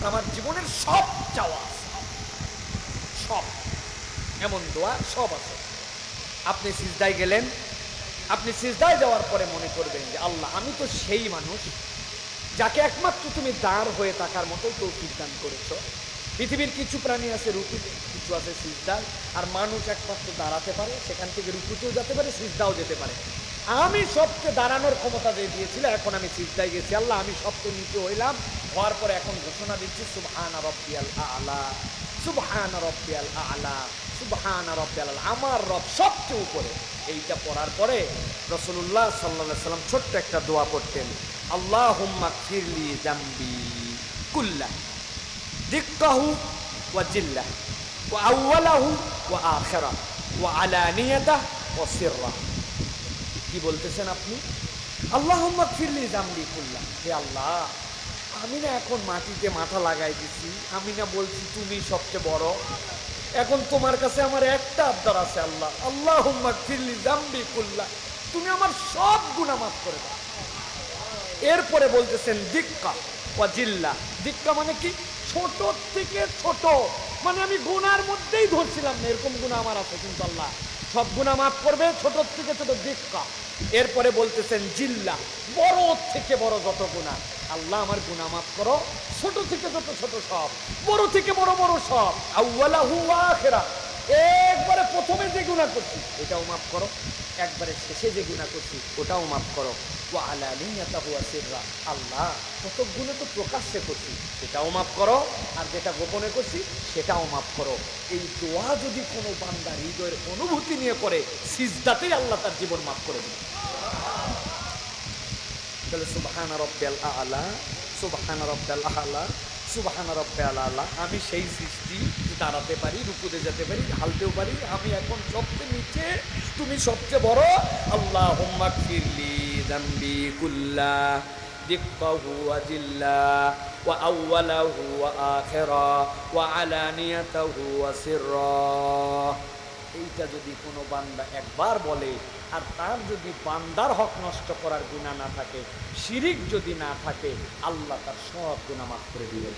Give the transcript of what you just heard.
আমার জীবনের সব চাওয়া আছে, সব এমন দোয়া সব আছে। আপনি সিজদায় গেলেন, আপনি সিজদায় যাওয়ার পরে মনে করবেন যে আল্লাহ আমি তো সেই মানুষ যাকে একমাত্র তুমি দাঁড় হয়ে থাকার মতো তৌফিক দান করেছো। পৃথিবীর কিছু প্রাণী আছে রুকুতে, কিছু আছে সিজদায়, আর মানুষ একমাত্র দাঁড়াতে পারে, সেখান থেকে রুকুতেও যেতে পারে, সিজদাও যেতে পারে। আমি সবচেয়ে দাঁড়ানোর ক্ষমতা দিয়ে দিয়েছিল, এখন আমি সিজদায় গেছি। আল্লাহ আমি সবচেয়ে নিচে হইলাম, হওয়ার পরে এখন ঘোষণা দিচ্ছি সুবহানা রাব্বিয়াল আ'লা, সুবহানা রাব্বিয়াল আ'লা, সুবহানা রাব্বিয়াল আ'লা, আমার রব সবচেয়ে উপরে। এইটা পড়ার পরে রাসূলুল্লাহ সাল্লাল্লাহু আলাইহি ওয়াসাল্লাম ছোট্ট একটা দোয়া করতেন, আল্লাহুম্মা গফিরলি যামবি কুল্লা দিক্কাহু ওয়া জিল্লাহ ওয়া আউওয়ালাহু ওয়া আখিরা ওয়া আলানিয়াতাহ ওয়া সিররা। কি বলতেছেন আপনি? আল্লাহুম্মা গফিরলি যামবি কুল্লা, হে আল্লাহ আমি না এখন মাটিতে মাথা লাগাই দিছি, আমি না বলছি তুমি সবচেয়ে বড়, এখন তোমার কাছে আমার একটা আবদার আছে আল্লাহ, আল্লাহুম্মা গফিরলি যামবি কুল্লা, তুমি আমার সব গুনাহ মাফ করে দাও। এরপরে বলতেছেন দিক্কা ওয়া জিল্লা, দিক্কা মানে কি? ছোট থেকে ছোট, মানে আমি গুনার মধ্যেই ধরছিলাম না, এরকম গুনাহ আমার আছে, কিন্তু আল্লাহ সব গুনাহ মাফ করবে, ছোট থেকে ছোট দিক্কা। এরপরে বলতেছেন জিল্লা, বড় থেকে বড় যত গুনাহ, আল্লাহ আমার গুনাহ মাফ করো, ছোট থেকে যত ছোট সব, বড় থেকে বড় বড় সব, আউওয়ালাহু ওয়া আখিরা, একবারে প্রথমে যে গুনাহ করছি এটাও মাফ করো, একবারে শেষে যে গুনাহ করছি ওটাও মাফ করো, ওয়া আলানিয়াতাহু ওয়া সিররা, আল্লাহ কত গুনাহ তো প্রকাশ্যে করছি সেটাও মাফ করো, আর যেটা গোপনে করছি সেটাও মাফ করো। এই দোয়া যদি কোনো বান্দা হৃদয়ের অনুভূতি নিয়ে করে, সিজদাতেই আল্লাহ তার জীবন মাফ করে দেবে। তাহলে সুবহানা রাব্বিয়াল আ'লা, সুবহানা রাব্বিয়াল আ'লা, সুবহানা রাব্বিয়াল আ'লা, আমি সেই সৃষ্টি দাঁড়াতে পারি, রুকুতে যেতে পারি, হালতেও পারি, আমি এখন সবচেয়ে নিচে, তুমি সবচেয়ে বড়। আল্লাহুম্মা গফিরলি যামবি কুল্লা দিক্কাহু ওয়া জিল্লা ওয়া আউওয়ালাহু ওয়া আখিরা ওয়া আলানিয়াতাহু ওয়া সিররা। এইটা যদি কোনো বান্দা একবার বলে, আর তার যদি বান্দার হক নষ্ট করার গুনাহ না থাকে, শিরিক যদি না থাকে, আল্লাহ তার সব গুনাহ মাফ করে দিবেন।